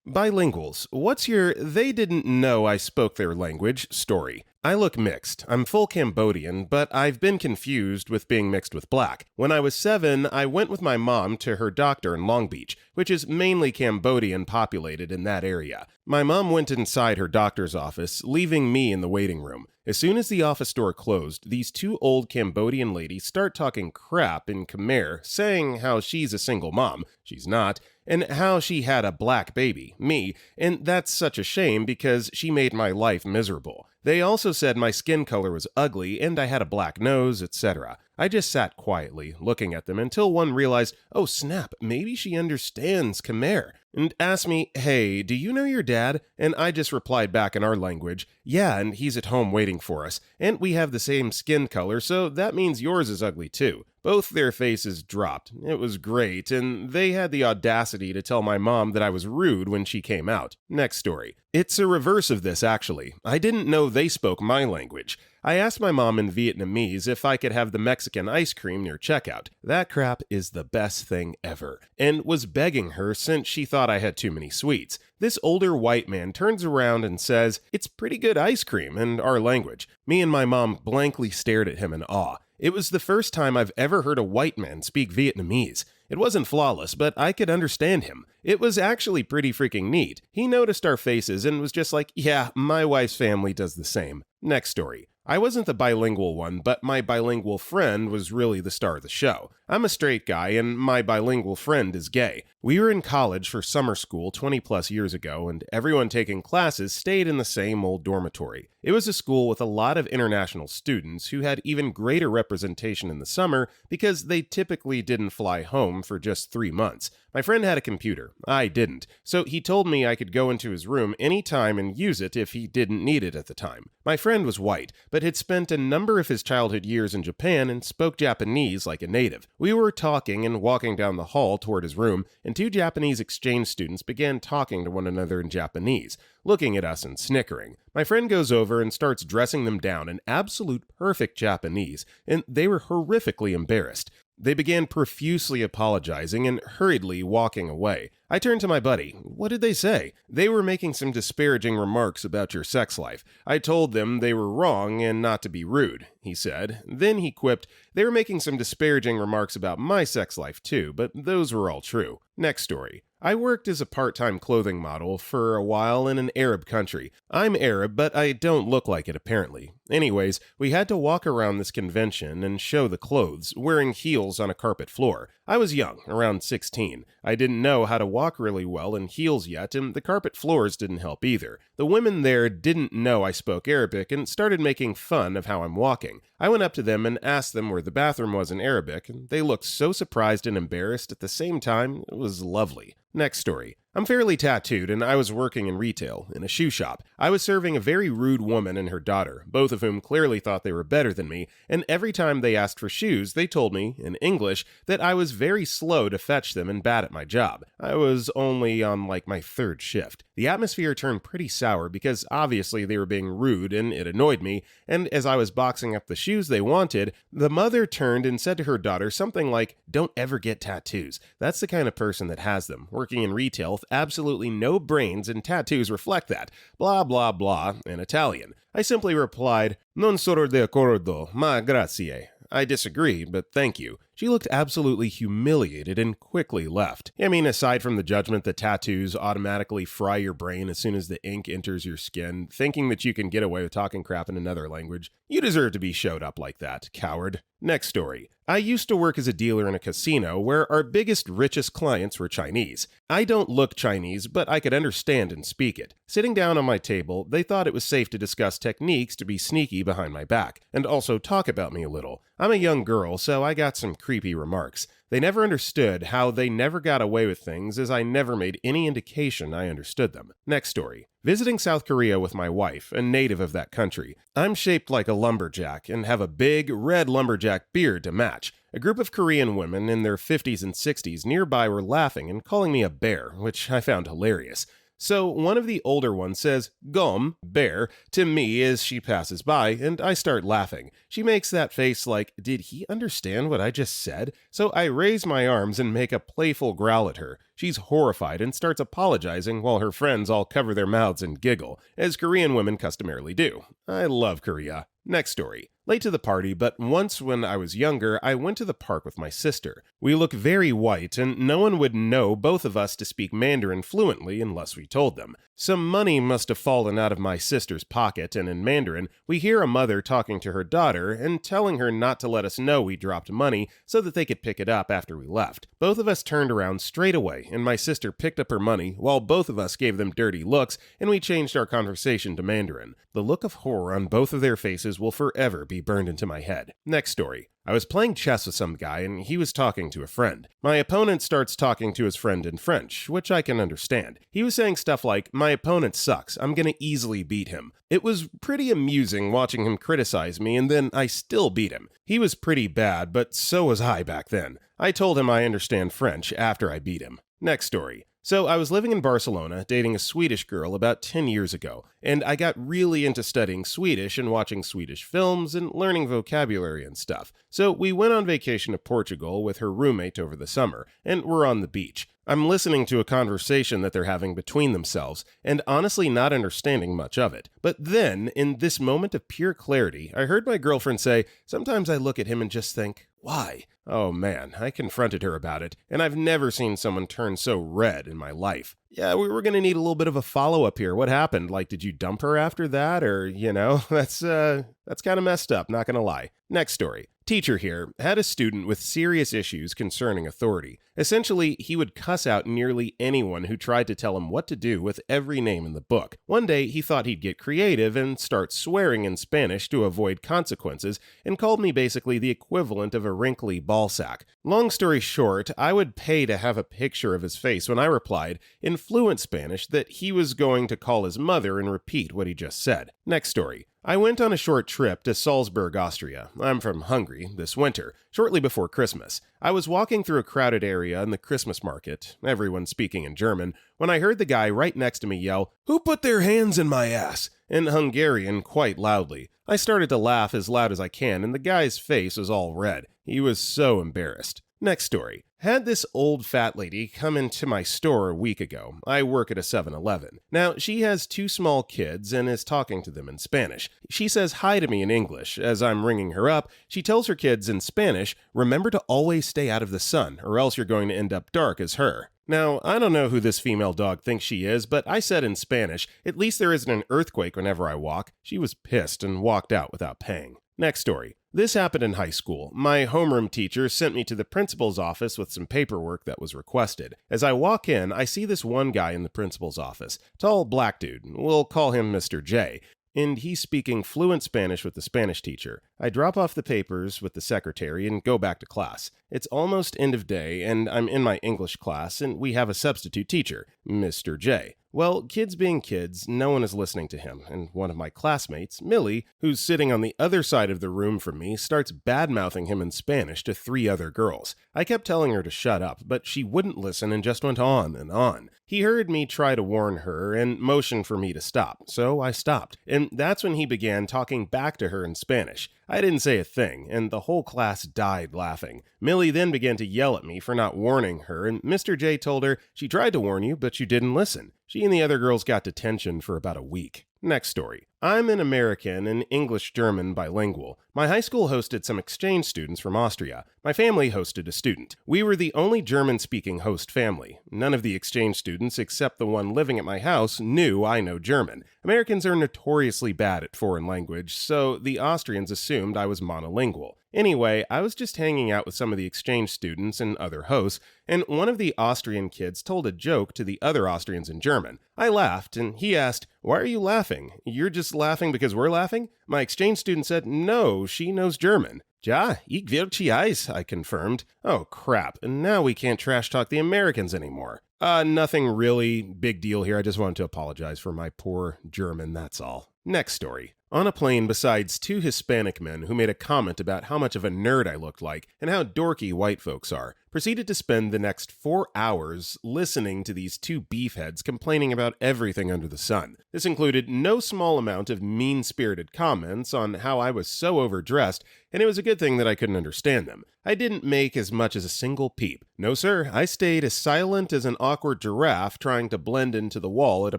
Bilinguals, what's your they didn't know I spoke their language story? I look mixed. I'm full Cambodian, but I've been confused with being mixed with black. When I was 7, I went with my mom to her doctor in Long Beach, which is mainly Cambodian populated in that area. My mom went inside her doctor's office, leaving me in the waiting room. As soon as the office door closed, these two old Cambodian ladies start talking crap in Khmer, saying how she's a single mom. She's not. And how she had a black baby, me, and that's such a shame because she made my life miserable. They also said my skin color was ugly and I had a black nose, etc. I just sat quietly, looking at them until one realized, oh snap, maybe she understands Khmer, and asked me, hey, do you know your dad? And I just replied back in our language, yeah, and he's at home waiting for us, and we have the same skin color, so that means yours is ugly too. Both their faces dropped. It was great, and they had the audacity to tell my mom that I was rude when she came out. Next story. It's a reverse of this, actually. I didn't know they spoke my language. I asked my mom in Vietnamese if I could have the Mexican ice cream near checkout. That crap is the best thing ever. And was begging her since she thought I had too many sweets. This older white man turns around and says, it's pretty good ice cream in our language. Me and my mom blankly stared at him in awe. It was the first time I've ever heard a white man speak Vietnamese. It wasn't flawless, but I could understand him. It was actually pretty freaking neat. He noticed our faces and was just like, yeah, my wife's family does the same. Next story. I wasn't the bilingual one, but my bilingual friend was really the star of the show. I'm a straight guy, and my bilingual friend is gay. We were in college for summer school 20 plus years ago, and everyone taking classes stayed in the same old dormitory. It was a school with a lot of international students who had even greater representation in the summer because they typically didn't fly home for just 3 months. My friend had a computer. I didn't. So he told me I could go into his room anytime and use it if he didn't need it at the time. My friend was white, but had spent a number of his childhood years in Japan and spoke Japanese like a native. We were talking and walking down the hall toward his room, and 2 Japanese exchange students began talking to one another in Japanese, looking at us and snickering. My friend goes over and starts dressing them down in absolute perfect Japanese, and they were horrifically embarrassed. They began profusely apologizing and hurriedly walking away. I turned to my buddy. What did they say? They were making some disparaging remarks about your sex life. I told them they were wrong and not to be rude, he said. Then he quipped, they were making some disparaging remarks about my sex life too, but those were all true. Next story. I worked as a part-time clothing model for a while in an Arab country. I'm Arab, but I don't look like it apparently. Anyways, we had to walk around this convention and show the clothes, wearing heels on a carpet floor. I was young, around 16. I didn't know how to walk really well in heels yet, and the carpet floors didn't help either. The women there didn't know I spoke Arabic and started making fun of how I'm walking. I went up to them and asked them where the bathroom was in Arabic, and they looked so surprised and embarrassed at the same time. It was lovely. Next story. I'm fairly tattooed, and I was working in retail, in a shoe shop. I was serving a very rude woman and her daughter, both of whom clearly thought they were better than me, and every time they asked for shoes, they told me, in English, that I was very slow to fetch them and bad at my job. I was only on like my 3rd shift. The atmosphere turned pretty sour because obviously they were being rude and it annoyed me, and as I was boxing up the shoes they wanted, the mother turned and said to her daughter something like, don't ever get tattoos. That's the kind of person that has them, working in retail with absolutely no brains, and tattoos reflect that. Blah blah blah in Italian. I simply replied, non sono d'accordo, ma grazie. I disagree, but thank you. She looked absolutely humiliated and quickly left. I mean, aside from the judgment that tattoos automatically fry your brain as soon as the ink enters your skin, thinking that you can get away with talking crap in another language, you deserve to be showed up like that, coward. Next story. I used to work as a dealer in a casino where our biggest, richest clients were Chinese. I don't look Chinese, but I could understand and speak it. Sitting down on my table, they thought it was safe to discuss techniques to be sneaky behind my back, and also talk about me a little. I'm a young girl, so I got some creepy remarks. They never understood how they never got away with things, as I never made any indication I understood them. Next story. Visiting South Korea with my wife, a native of that country. I'm shaped like a lumberjack and have a big, red lumberjack beard to match. A group of Korean women in their 50s and 60s nearby were laughing and calling me a bear, which I found hilarious. So one of the older ones says, "Gom, bear," to me as she passes by, and I start laughing. She makes that face like, did he understand what I just said? So I raise my arms and make a playful growl at her. She's horrified and starts apologizing while her friends all cover their mouths and giggle, as Korean women customarily do. I love Korea. Next story. Late to the party, but once when I was younger, I went to the park with my sister. We look very white, and no one would know both of us to speak Mandarin fluently unless we told them. Some money must have fallen out of my sister's pocket, and in Mandarin, we hear a mother talking to her daughter and telling her not to let us know we dropped money so that they could pick it up after we left. Both of us turned around straight away, and my sister picked up her money while both of us gave them dirty looks, and we changed our conversation to Mandarin. The look of horror on both of their faces will forever be burned into my head. Next story. I was playing chess with some guy and he was talking to a friend. My opponent starts talking to his friend in French, which I can understand. He was saying stuff like, "My opponent sucks, I'm gonna easily beat him." It was pretty amusing watching him criticize me, and then I still beat him. He was pretty bad, but so was I back then. I told him I understand French after I beat him. Next story. So I was living in Barcelona, dating a Swedish girl about 10 years ago, and I got really into studying Swedish and watching Swedish films and learning vocabulary and stuff. So we went on vacation to Portugal with her roommate over the summer, and we're on the beach. I'm listening to a conversation that they're having between themselves, and honestly not understanding much of it. But then, in this moment of pure clarity, I heard my girlfriend say, "Sometimes I look at him and just think, why?" Oh man, I confronted her about it, and I've never seen someone turn so red in my life. Yeah, we were gonna need a little bit of a follow-up here. What happened? Like, did you dump her after that? Or, that's kind of messed up, not gonna lie. Next story. Teacher here had a student with serious issues concerning authority. Essentially, he would cuss out nearly anyone who tried to tell him what to do with every name in the book. One day, he thought he'd get creative and start swearing in Spanish to avoid consequences, and called me basically the equivalent of a wrinkly ballsack. Long story short, I would pay to have a picture of his face when I replied, in fluent Spanish, that he was going to call his mother and repeat what he just said. Next story. I went on a short trip to Salzburg, Austria. I'm from Hungary, this winter, shortly before Christmas. I was walking through a crowded area in the Christmas market, everyone speaking in German, when I heard the guy right next to me yell, "Who put their hands in my ass?" in Hungarian quite loudly. I started to laugh as loud as I can, and the guy's face was all red. He was so embarrassed. Next story. Had this old fat lady come into my store a week ago. I work at a 7-Eleven. Now, she has 2 small kids and is talking to them in Spanish. She says hi to me in English. As I'm ringing her up, she tells her kids in Spanish, "Remember to always stay out of the sun, or else you're going to end up dark as her." Now, I don't know who this female dog thinks she is, but I said in Spanish, "At least there isn't an earthquake whenever I walk." She was pissed and walked out without paying. Next story. This happened in high school. My homeroom teacher sent me to the principal's office with some paperwork that was requested. As I walk in, I see this one guy in the principal's office. Tall black dude. We'll call him Mr. J. And he's speaking fluent Spanish with the Spanish teacher. I drop off the papers with the secretary and go back to class. It's almost end of day, and I'm in my English class, and we have a substitute teacher, Mr. J. Well, kids being kids, no one is listening to him, and one of my classmates, Millie, who's sitting on the other side of the room from me, starts bad-mouthing him in Spanish to 3 other girls. I kept telling her to shut up, but she wouldn't listen and just went on and on. He heard me try to warn her and motioned for me to stop, so I stopped. And that's when he began talking back to her in Spanish. I didn't say a thing, and the whole class died laughing. Millie then began to yell at me for not warning her, and Mr. J told her, "She tried to warn you, but you didn't listen." She and the other girls got detention for about a week. Next story. I'm an American and English-German bilingual. My high school hosted some exchange students from Austria. My family hosted a student. We were the only German-speaking host family. None of the exchange students, except the one living at my house, knew I know German. Americans are notoriously bad at foreign language, so the Austrians assumed I was monolingual. Anyway, I was just hanging out with some of the exchange students and other hosts, and one of the Austrian kids told a joke to the other Austrians in German. I laughed, and he asked, "Why are you laughing? You're just laughing because we're laughing?" My exchange student said, "No, she knows German." "Ja, ich will Eis," I confirmed. Oh crap, and now we can't trash talk the Americans anymore. Nothing really big deal here. I just wanted to apologize for my poor German, that's all. Next story. On a plane, besides 2 Hispanic men who made a comment about how much of a nerd I looked like and how dorky white folks are. proceeded to spend the next 4 hours listening to these two beefheads complaining about everything under the sun. This included no small amount of mean-spirited comments on how I was so overdressed, and it was a good thing that I couldn't understand them. I didn't make as much as a single peep. No sir, I stayed as silent as an awkward giraffe trying to blend into the wall at a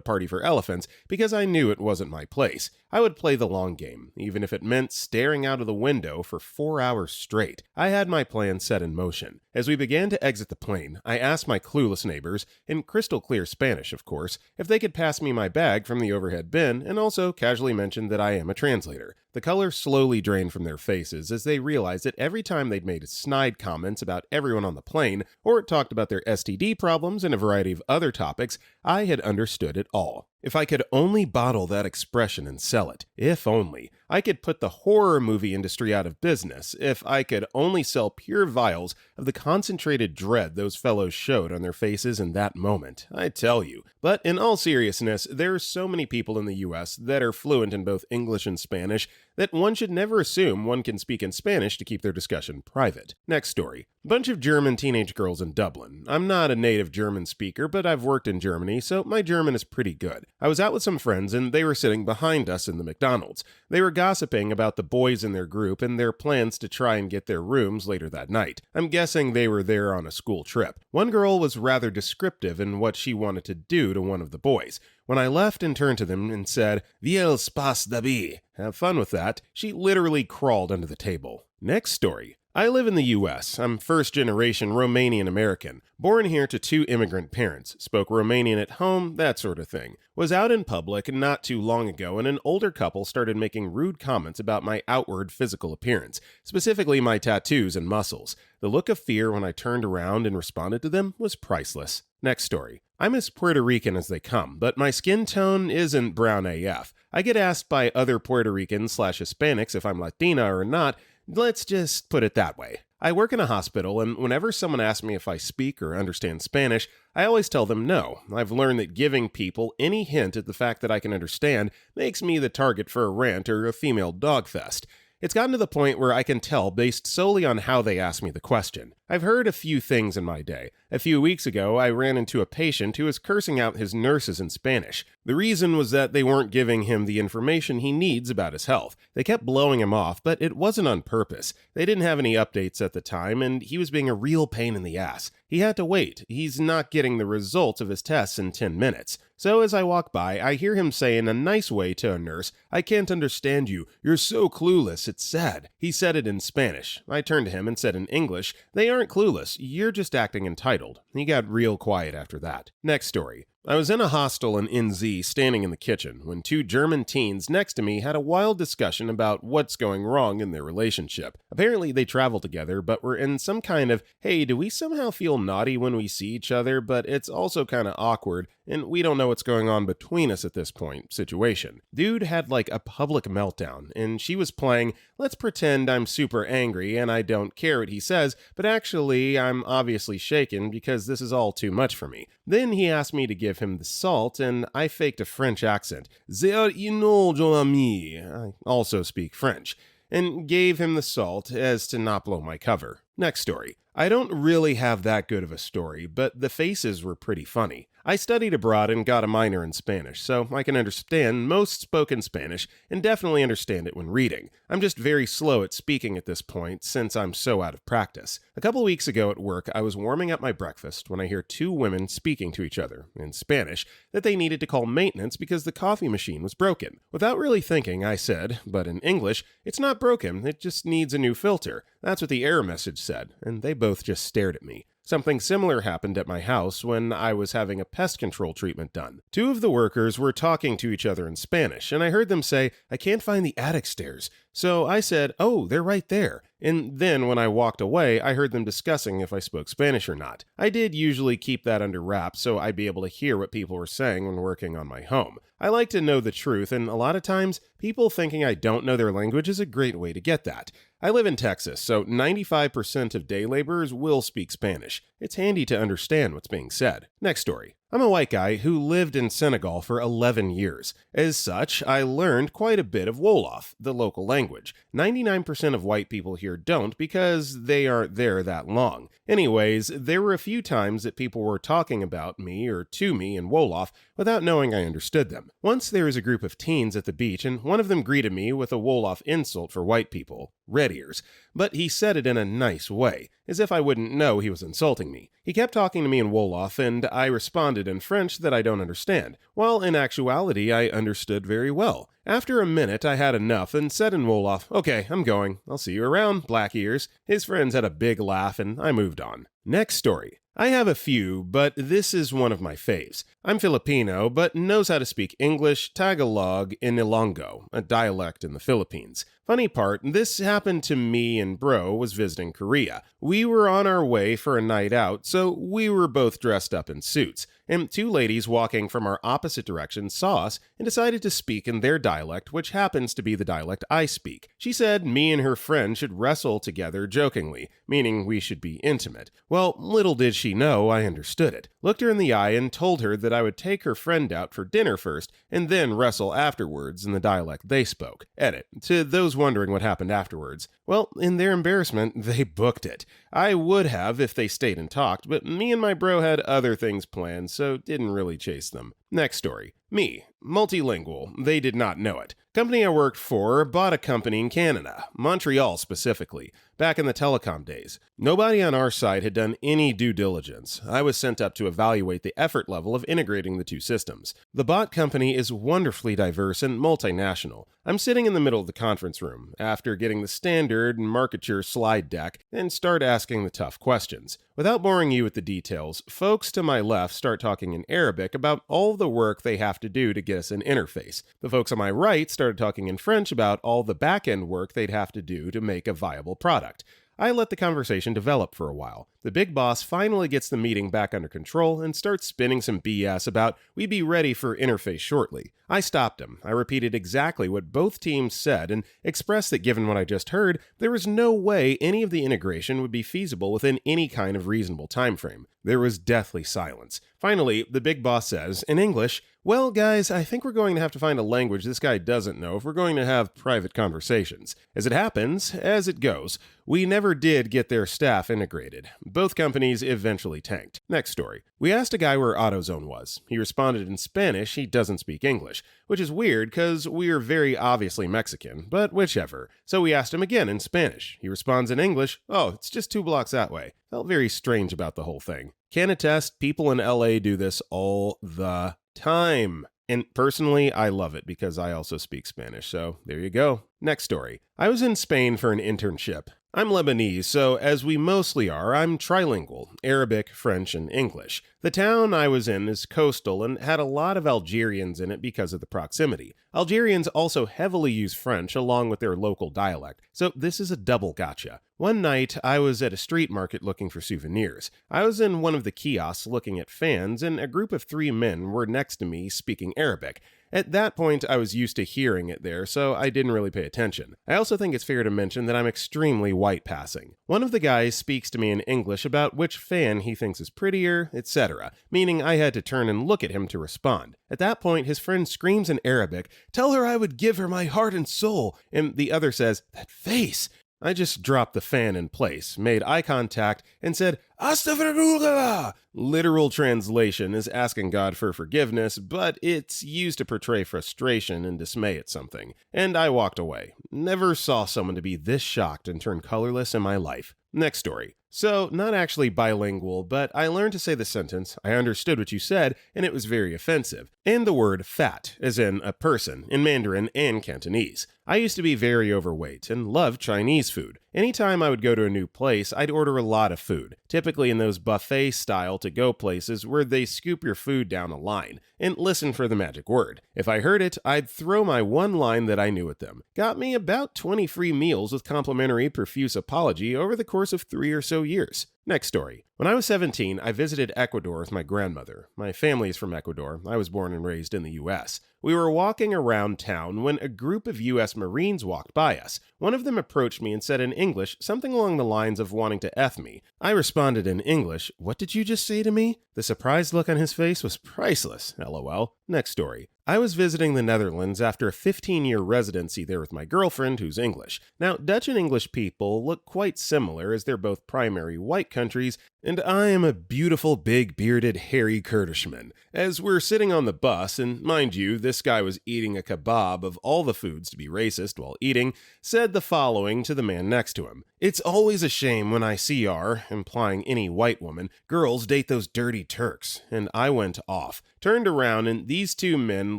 party for elephants because I knew it wasn't my place. I would play the long game, even if it meant staring out of the window for 4 hours straight. I had my plan set in motion. As we began to exit the plane, I asked my clueless neighbors, in crystal clear Spanish of course, if they could pass me my bag from the overhead bin, and also casually mentioned that I am a translator. The color slowly drained from their faces as they realized that every time they'd made snide comments about everyone on the plane, or talked about their STD problems and a variety of other topics, I had understood it all. If I could only bottle that expression and sell it. If only. I could put the horror movie industry out of business. If I could only sell pure vials of the concentrated dread those fellows showed on their faces in that moment. I tell you. But in all seriousness, there are so many people in the US that are fluent in both English and Spanish that one should never assume one can speak in Spanish to keep their discussion private. Next story. Bunch of German teenage girls in Dublin. I'm not a native German speaker, but I've worked in Germany, so my German is pretty good. I was out with some friends and they were sitting behind us in the McDonald's. They were gossiping about the boys in their group and their plans to try and get their rooms later that night. I'm guessing they were there on a school trip. One girl was rather descriptive in what she wanted to do to one of the boys. When I left and turned to them and said, "Viel Spaß dabei," have fun with that, she literally crawled under the table. Next story. I live in the US. I'm first-generation Romanian American. Born here to two immigrant parents. Spoke Romanian at home, that sort of thing. Was out in public not too long ago and an older couple started making rude comments about my outward physical appearance, specifically my tattoos and muscles. The look of fear when I turned around and responded to them was priceless. Next story. I'm as Puerto Rican as they come, but my skin tone isn't brown AF. I get asked by other Puerto Ricans/Hispanics if I'm Latina or not. Let's just put it that way. I work in a hospital, and whenever someone asks me if I speak or understand Spanish, I always tell them no. I've learned that giving people any hint at the fact that I can understand makes me the target for a rant or a female dogfest. It's gotten to the point where I can tell based solely on how they ask me the question. I've heard a few things in my day. A few weeks ago, I ran into a patient who was cursing out his nurses in Spanish. The reason was that they weren't giving him the information he needs about his health. They kept blowing him off, but it wasn't on purpose. They didn't have any updates at the time, and he was being a real pain in the ass. He had to wait. He's not getting the results of his tests in 10 minutes. So as I walk by, I hear him say in a nice way to a nurse, "I can't understand you. You're so clueless, it's sad." He said it in Spanish. I turned to him and said in English, "They aren't clueless. You're just acting entitled." He got real quiet after that. Next story. I was in a hostel in NZ standing in the kitchen when two German teens next to me had a wild discussion about what's going wrong in their relationship. Apparently they travel together, but were in some kind of, hey, do we somehow feel naughty when we see each other, but it's also kind of awkward, and we don't know what's going on between us at this point situation. Dude had like a public meltdown, and she was playing, let's pretend I'm super angry and I don't care what he says, but actually I'm obviously shaken because this is all too much for me. Then he asked me to give him the salt, and I faked a French accent. "C'est mon ami." I also speak French. And gave him the salt as to not blow my cover. Next story. I don't really have that good of a story, but the faces were pretty funny. I studied abroad and got a minor in Spanish, so I can understand most spoken Spanish and definitely understand it when reading. I'm just very slow at speaking at this point since I'm so out of practice. A couple weeks ago at work, I was warming up my breakfast when I hear two women speaking to each other in Spanish that they needed to call maintenance because the coffee machine was broken. Without really thinking, I said, but in English, "It's not broken, it just needs a new filter." That's what the error message said, and they both just stared at me. Something similar happened at my house when I was having a pest control treatment done. Two of the workers were talking to each other in Spanish, and I heard them say, "I can't find the attic stairs." So I said, "Oh, they're right there." And then when I walked away, I heard them discussing if I spoke Spanish or not. I did usually keep that under wraps so I'd be able to hear what people were saying when working on my home. I like to know the truth, and a lot of times, people thinking I don't know their language is a great way to get that. I live in Texas, so 95% of day laborers will speak Spanish. It's handy to understand what's being said. Next story. I'm a white guy who lived in Senegal for 11 years. As such, I learned quite a bit of Wolof, the local language. 99% of white people here don't because they aren't there that long. Anyways, there were a few times that people were talking about me or to me in Wolof without knowing I understood them. Once there was a group of teens at the beach and one of them greeted me with a Wolof insult for white people, red ears, but he said it in a nice way, as if I wouldn't know he was insulting me. He kept talking to me in Wolof and I responded in French that I don't understand, while in actuality I understood very well. After a minute I had enough and said in Wolof, "Okay, I'm going. I'll see you around, black ears." His friends had a big laugh and I moved on. Next story. I have a few, but this is one of my faves. I'm Filipino, but knows how to speak English, Tagalog, and Ilonggo, a dialect in the Philippines. Funny part, this happened to me and bro was visiting Korea. We were on our way for a night out, so we were both dressed up in suits, and two ladies walking from our opposite direction saw us and decided to speak in their dialect, which happens to be the dialect I speak. She said me and her friend should wrestle together jokingly, meaning we should be intimate. Well, little did she know I understood it. Looked her in the eye and told her that I would take her friend out for dinner first and then wrestle afterwards in the dialect they spoke. Edit. To those wondering what happened afterwards, well, in their embarrassment, they booked it. I would have if they stayed and talked, but me and my bro had other things planned, so didn't really chase them. Next story. Me. Multilingual. They did not know it. Company I worked for bought a company in Canada, Montreal specifically, back in the telecom days. Nobody on our side had done any due diligence. I was sent up to evaluate the effort level of integrating the two systems. The bought company is wonderfully diverse and multinational. I'm sitting in the middle of the conference room after getting the standard marketeer slide deck and start asking the tough questions. Without boring you with the details, folks to my left start talking in Arabic about all the work they have to do to get us an interface. The folks on my right started talking in French about all the back-end work they'd have to do to make a viable product. I let the conversation develop for a while. The big boss finally gets the meeting back under control and starts spinning some BS about we'd be ready for interface shortly. I stopped him. I repeated exactly what both teams said and expressed that given what I just heard, there was no way any of the integration would be feasible within any kind of reasonable time frame. There was deathly silence. Finally, the big boss says, in English, "Well, guys, I think we're going to have to find a language this guy doesn't know if we're going to have private conversations." As it happens, as it goes, we never did get their staff integrated. Both companies eventually tanked. Next story. We asked a guy where AutoZone was. He responded in Spanish he doesn't speak English, which is weird because we are very obviously Mexican, but whichever. So we asked him again in Spanish. He responds in English, "Oh, it's just 2 blocks that way." Felt very strange about the whole thing. Can attest, people in LA do this all the time. And personally, I love it because I also speak Spanish, so there you go. Next story. I was in Spain for an internship. I'm Lebanese, so as we mostly are, I'm trilingual, Arabic, French, and English. The town I was in is coastal and had a lot of Algerians in it because of the proximity. Algerians also heavily use French along with their local dialect, so this is a double gotcha. One night, I was at a street market looking for souvenirs. I was in one of the kiosks looking at fans, and a group of 3 men were next to me speaking Arabic. At that point, I was used to hearing it there, so I didn't really pay attention. I also think it's fair to mention that I'm extremely white passing. One of the guys speaks to me in English about which fan he thinks is prettier, etc., meaning I had to turn and look at him to respond. At that point, his friend screams in Arabic, "Tell her I would give her my heart and soul," and the other says, "That face." I just dropped the fan in place, made eye contact, and said, "Astaghfirullah!" Literal translation is asking God for forgiveness, but it's used to portray frustration and dismay at something. And I walked away. Never saw someone to be this shocked and turn colorless in my life. Next story. So, not actually bilingual, but I learned to say the sentence, "I understood what you said, and it was very offensive," and the word fat, as in a person, in Mandarin and Cantonese. I used to be very overweight and loved Chinese food. Anytime I would go to a new place, I'd order a lot of food, typically in those buffet-style to-go places where they scoop your food down a line, and listen for the magic word. If I heard it, I'd throw my one line that I knew at them. Got me about 20 free meals with complimentary profuse apology over the course of 3 or so years. Next story. When I was 17, I visited Ecuador with my grandmother. My family is from Ecuador. I was born and raised in the U.S. We were walking around town when a group of U.S. Marines walked by us. One of them approached me and said in English something along the lines of wanting to F me. I responded in English, "What did you just say to me?" The surprised look on his face was priceless, lol. Next story. I was visiting the Netherlands after a 15-year residency there with my girlfriend, who's English. Now, Dutch and English people look quite similar as they're both primary white countries, and I am a beautiful, big, bearded, hairy Kurdishman. As we're sitting on the bus, and mind you, this guy was eating a kebab of all the foods to be racist while eating, said the following to the man next to him. "It's always a shame when I see our," implying any white woman, "girls date those dirty Turks." And I went off. Turned around, and these two men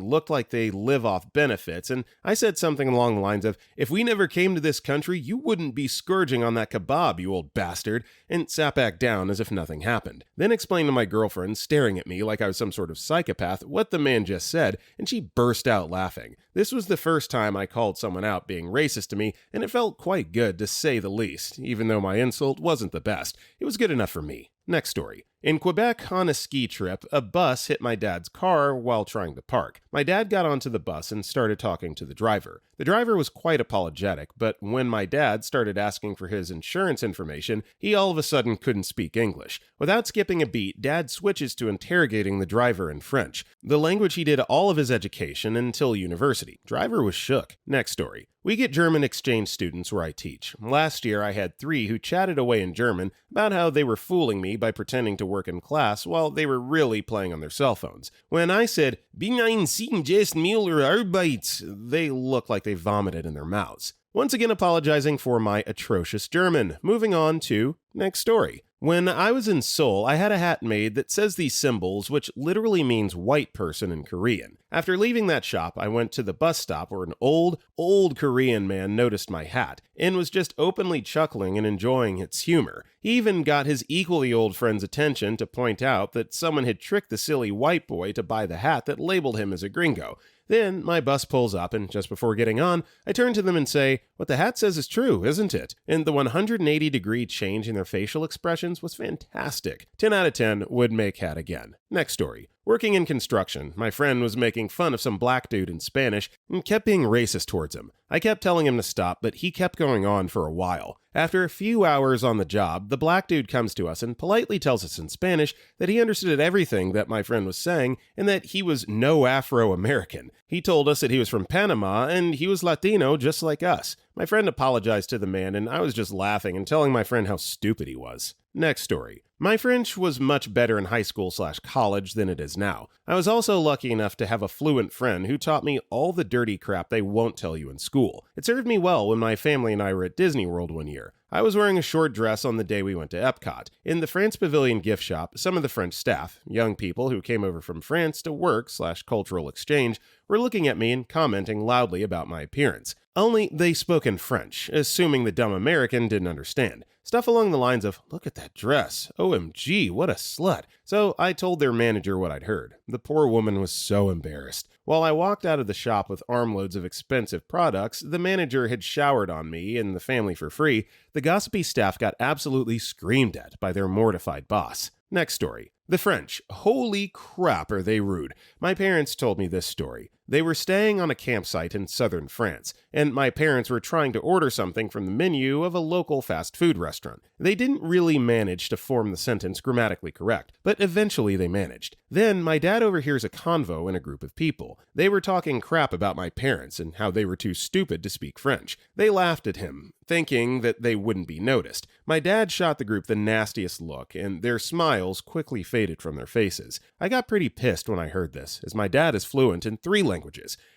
looked like they live off benefits, and I said something along the lines of, "If we never came to this country, you wouldn't be scourging on that kebab, you old bastard," and sat back down as if nothing happened. Then explained to my girlfriend, staring at me like I was some sort of psychopath, what the man just said, and she burst out laughing. This was the first time I called someone out being racist to me, and it felt quite good, to say the least, even though my insult wasn't the best. It was good enough for me. Next story. In Quebec, on a ski trip, a bus hit my dad's car while trying to park. My dad got onto the bus and started talking to the driver. The driver was quite apologetic, but when my dad started asking for his insurance information, he all of a sudden couldn't speak English. Without skipping a beat, Dad switches to interrogating the driver in French, the language he did all of his education until university. Driver was shook. Next story. We get German exchange students where I teach. Last year, I had 3 who chatted away in German about how they were fooling me by pretending to work in class while they were really playing on their cell phones. When I said, "Bin ein Sie just Müller Arbeit," they looked like they vomited in their mouths. Once again apologizing for my atrocious German. Moving on to next story. When I was in Seoul, I had a hat made that says these symbols, which literally means white person in Korean. After leaving that shop, I went to the bus stop where an old Korean man noticed my hat and was just openly chuckling and enjoying its humor. He even got his equally old friend's attention to point out that someone had tricked the silly white boy to buy the hat that labeled him as a gringo. Then my bus pulls up, and just before getting on, I turn to them and say, "What the hat says is true, isn't it?" And the 180-degree change in their facial expressions was fantastic. 10 out of 10 would make hat again. Next story. Working in construction, my friend was making fun of some black dude in Spanish and kept being racist towards him. I kept telling him to stop, but he kept going on for a while. After a few hours on the job, the black dude comes to us and politely tells us in Spanish that he understood everything that my friend was saying and that he was no Afro-American. He told us that he was from Panama and he was Latino just like us. My friend apologized to the man, and I was just laughing and telling my friend how stupid he was. Next story. My French was much better in high school/college than it is now. I was also lucky enough to have a fluent friend who taught me all the dirty crap they won't tell you in school. It served me well when my family and I were at Disney World one year. I was wearing a short dress on the day we went to Epcot. In the France Pavilion gift shop, some of the French staff, young people who came over from France to work/cultural exchange, were looking at me and commenting loudly about my appearance. Only they spoke in French, assuming the dumb American didn't understand. Stuff along the lines of, "Look at that dress. OMG, what a slut." So I told their manager what I'd heard. The poor woman was so embarrassed. While I walked out of the shop with armloads of expensive products, the manager had showered on me and the family for free. The gossipy staff got absolutely screamed at by their mortified boss. Next story. The French. Holy crap, are they rude. My parents told me this story. They were staying on a campsite in southern France, and my parents were trying to order something from the menu of a local fast food restaurant. They didn't really manage to form the sentence grammatically correct, but eventually they managed. Then my dad overhears a convo in a group of people. They were talking crap about my parents and how they were too stupid to speak French. They laughed at him, thinking that they wouldn't be noticed. My dad shot the group the nastiest look, and their smiles quickly faded from their faces. I got pretty pissed when I heard this, as my dad is fluent in 3 languages.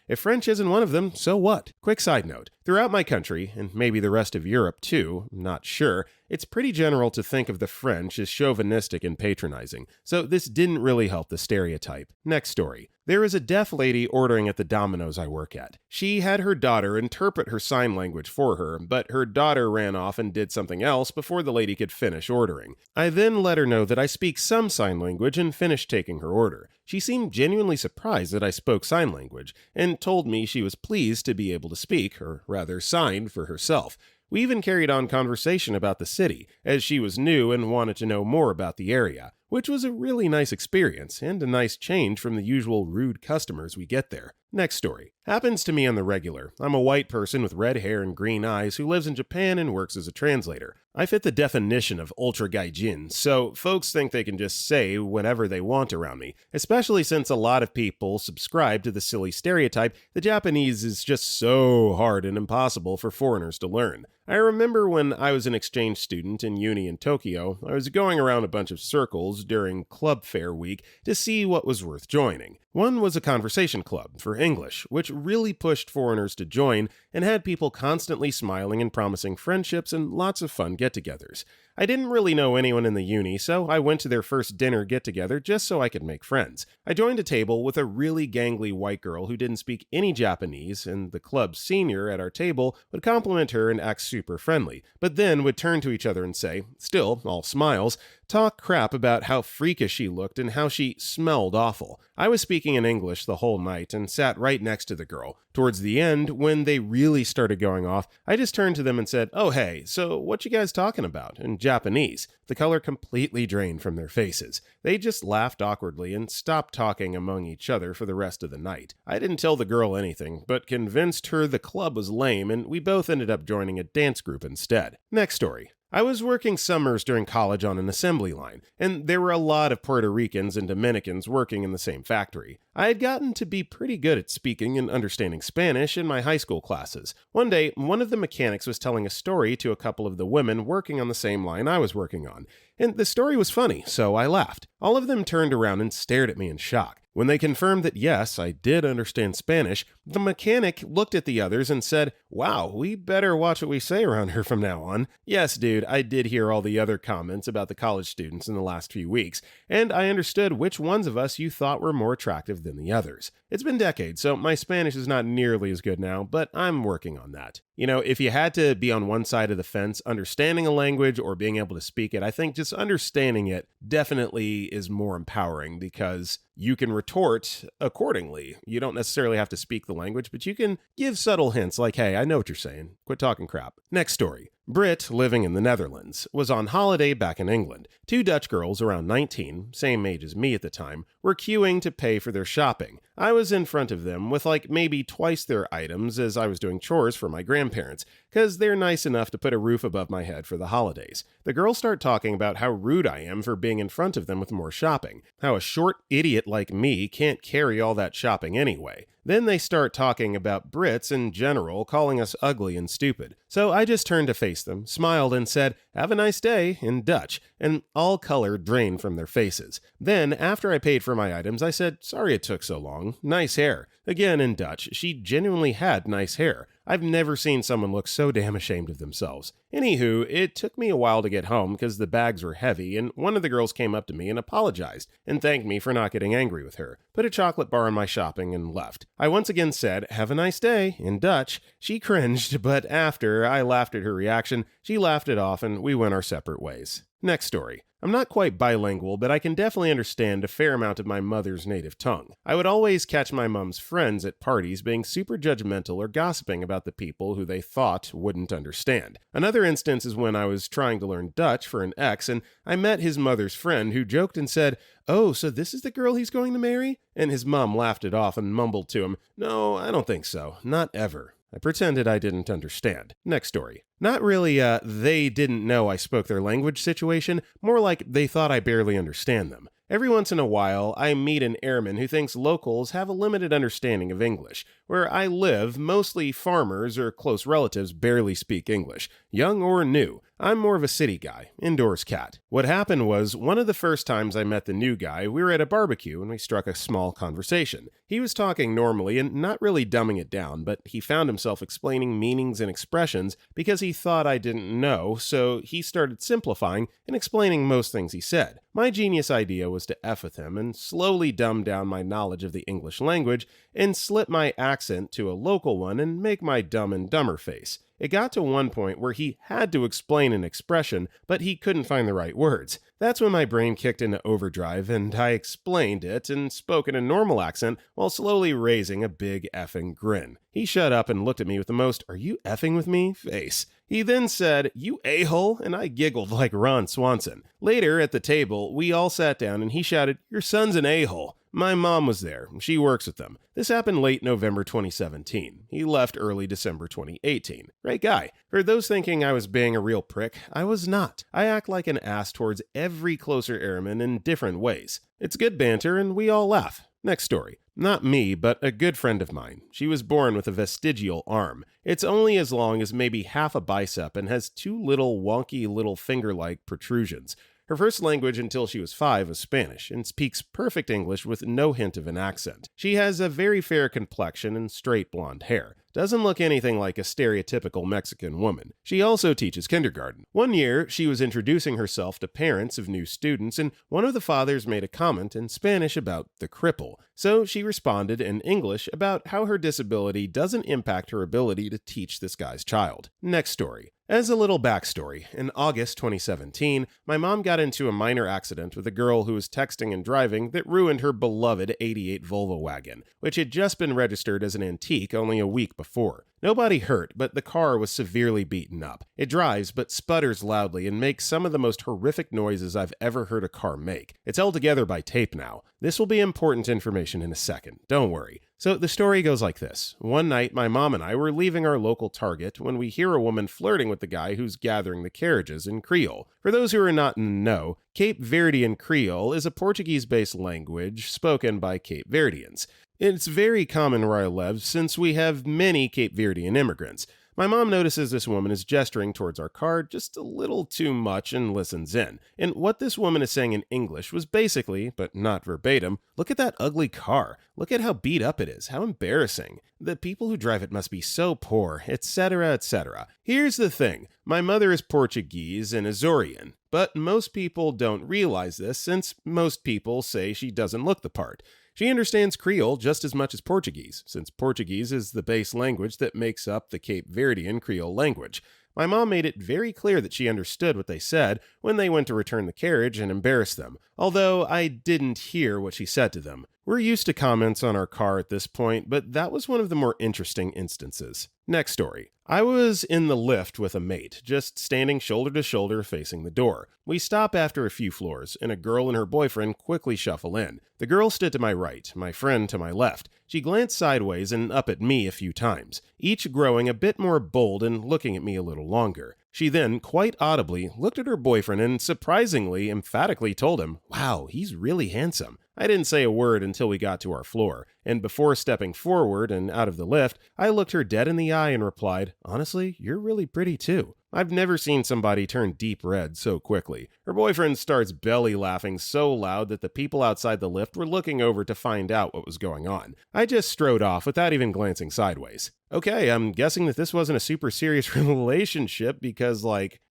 If French isn't one of them, so what? Quick side note. Throughout my country, and maybe the rest of Europe too, not sure, it's pretty general to think of the French as chauvinistic and patronizing, so this didn't really help the stereotype. Next story. There is a deaf lady ordering at the Domino's I work at. She had her daughter interpret her sign language for her, but her daughter ran off and did something else before the lady could finish ordering. I then let her know that I speak some sign language and finished taking her order. She seemed genuinely surprised that I spoke sign language, and told me she was pleased to be able to speak, or rather sign, for herself. We even carried on conversation about the city, as she was new and wanted to know more about the area, which was a really nice experience and a nice change from the usual rude customers we get there. Next story. Happens to me on the regular. I'm a white person with red hair and green eyes who lives in Japan and works as a translator. I fit the definition of ultra gaijin, so folks think they can just say whatever they want around me, especially since a lot of people subscribe to the silly stereotype that Japanese is just so hard and impossible for foreigners to learn. I remember when I was an exchange student in uni in Tokyo, I was going around a bunch of circles during club fair week to see what was worth joining. One was a conversation club for English, which really pushed foreigners to join and had people constantly smiling and promising friendships and lots of fun get-togethers. I didn't really know anyone in the uni, so I went to their first dinner get-together just so I could make friends. I joined a table with a really gangly white girl who didn't speak any Japanese, and the club's senior at our table would compliment her and act super friendly, but then would turn to each other and say, still all smiles, talk crap about how freakish she looked and how she smelled awful. I was speaking in English the whole night and sat right next to the girl. Towards the end, when they really started going off, I just turned to them and said, "Oh hey, so what you guys talking about?" in Japanese. The color completely drained from their faces. They just laughed awkwardly and stopped talking among each other for the rest of the night. I didn't tell the girl anything, but convinced her the club was lame and we both ended up joining a dance group instead. Next story. I was working summers during college on an assembly line, and there were a lot of Puerto Ricans and Dominicans working in the same factory. I had gotten to be pretty good at speaking and understanding Spanish in my high school classes. One day, one of the mechanics was telling a story to a couple of the women working on the same line I was working on, and the story was funny, so I laughed. All of them turned around and stared at me in shock. When they confirmed that yes, I did understand Spanish, the mechanic looked at the others and said, "Wow, we better watch what we say around here from now on." Yes, dude, I did hear all the other comments about the college students in the last few weeks, and I understood which ones of us you thought were more attractive than the others. It's been decades, so my Spanish is not nearly as good now, but I'm working on that. You know, if you had to be on one side of the fence, understanding a language or being able to speak it, I think just understanding it definitely is more empowering because you can retort accordingly. You don't necessarily have to speak the language, but you can give subtle hints like, "Hey, I know what you're saying. Quit talking crap." Next story. Britt, living in the Netherlands, was on holiday back in England. Two Dutch girls around 19, same age as me at the time, were queuing to pay for their shopping. I was in front of them with like maybe twice their items as I was doing chores for my grandparents, because they're nice enough to put a roof above my head for the holidays. The girls start talking about how rude I am for being in front of them with more shopping, how a short idiot like me can't carry all that shopping anyway. Then they start talking about Brits in general, calling us ugly and stupid. So I just turned to face them, smiled and said, "Have a nice day," in Dutch, and all color drained from their faces. Then, after I paid for my items, I said, "Sorry it took so long. Nice hair." Again in Dutch. She genuinely had nice hair. I've never seen someone look so damn ashamed of themselves. Anywho, it took me a while to get home because the bags were heavy, and one of the girls came up to me and apologized, and thanked me for not getting angry with her, put a chocolate bar on my shopping, and left. I once again said, "Have a nice day," in Dutch. She cringed, but after I laughed at her reaction, she laughed it off, and we went our separate ways. Next story. I'm not quite bilingual, but I can definitely understand a fair amount of my mother's native tongue. I would always catch my mom's friends at parties being super judgmental or gossiping about the people who they thought wouldn't understand. Another instance is when I was trying to learn Dutch for an ex, and I met his mother's friend who joked and said, "Oh, so this is the girl he's going to marry?" And his mom laughed it off and mumbled to him, "No, I don't think so. Not ever." I pretended I didn't understand. Next story. Not really they didn't know I spoke their language situation, more like they thought I barely understand them. Every once in a while, I meet an airman who thinks locals have a limited understanding of English, Where I live, mostly farmers or close relatives barely speak English, young or new. I'm more of a city guy, indoors cat. What happened was, one of the first times I met the new guy, we were at a barbecue and we struck a small conversation. He was talking normally and not really dumbing it down, but he found himself explaining meanings and expressions because he thought I didn't know, so he started simplifying and explaining most things he said. My genius idea was to F with him and slowly dumb down my knowledge of the English language and slip my accent to a local one and make my Dumb and Dumber face. It got to one point where he had to explain an expression, but he couldn't find the right words. That's when my brain kicked into overdrive and I explained it and spoke in a normal accent while slowly raising a big effing grin. He shut up and looked at me with the most "are you effing with me?" face. He then said, "You a-hole," and I giggled like Ron Swanson. Later at the table, we all sat down and he shouted, "Your son's an a-hole." My mom was there. She works with them. This happened late November 2017. He left early December 2018. Great guy. For those thinking I was being a real prick, I was not. I act like an ass towards every closer airman in different ways. It's good banter and we all laugh. Next story. Not me, but a good friend of mine. She was born with a vestigial arm. It's only as long as maybe half a bicep and has two little wonky little finger-like protrusions. Her first language until she was 5 was Spanish, and speaks perfect English with no hint of an accent. She has a very fair complexion and straight blonde hair. Doesn't look anything like a stereotypical Mexican woman. She also teaches kindergarten. One year, she was introducing herself to parents of new students, and one of the fathers made a comment in Spanish about the cripple. So she responded in English about how her disability doesn't impact her ability to teach this guy's child. Next story. As a little backstory, in August 2017, my mom got into a minor accident with a girl who was texting and driving that ruined her beloved '88 Volvo wagon, which had just been registered as an antique only a week before. Nobody hurt, but the car was severely beaten up. It drives but sputters loudly and makes some of the most horrific noises I've ever heard a car make. It's held together by tape now. This will be important information in a second, don't worry. So the story goes like this. One night, my mom and I were leaving our local Target when we hear a woman flirting with the guy who's gathering the carriages in Creole. For those who are not in the know, Cape Verdean Creole is a Portuguese-based language spoken by Cape Verdeans. It's very common where I live since we have many Cape Verdean immigrants. My mom notices this woman is gesturing towards our car just a little too much and listens in. And what this woman is saying in English was basically, but not verbatim, "Look at that ugly car. Look at how beat up it is. How embarrassing. The people who drive it must be so poor," etc., etc. Here's the thing. My mother is Portuguese and Azorean, but most people don't realize this since most people say she doesn't look the part. She understands Creole just as much as Portuguese, since Portuguese is the base language that makes up the Cape Verdean Creole language. My mom made it very clear that she understood what they said when they went to return the carriage and embarrassed them, although I didn't hear what she said to them. We're used to comments on our car at this point, but that was one of the more interesting instances. Next story. I was in the lift with a mate, just standing shoulder to shoulder facing the door. We stop after a few floors, and a girl and her boyfriend quickly shuffle in. The girl stood to my right, my friend to my left. She glanced sideways and up at me a few times, each growing a bit more bold and looking at me a little longer. She then, quite audibly, looked at her boyfriend and surprisingly, emphatically told him, "Wow, he's really handsome." I didn't say a word until we got to our floor, and before stepping forward and out of the lift, I looked her dead in the eye and replied, "Honestly, you're really pretty too." I've never seen somebody turn deep red so quickly. Her boyfriend starts belly laughing so loud that the people outside the lift were looking over to find out what was going on. I just strode off without even glancing sideways. Okay, I'm guessing that this wasn't a super serious relationship because,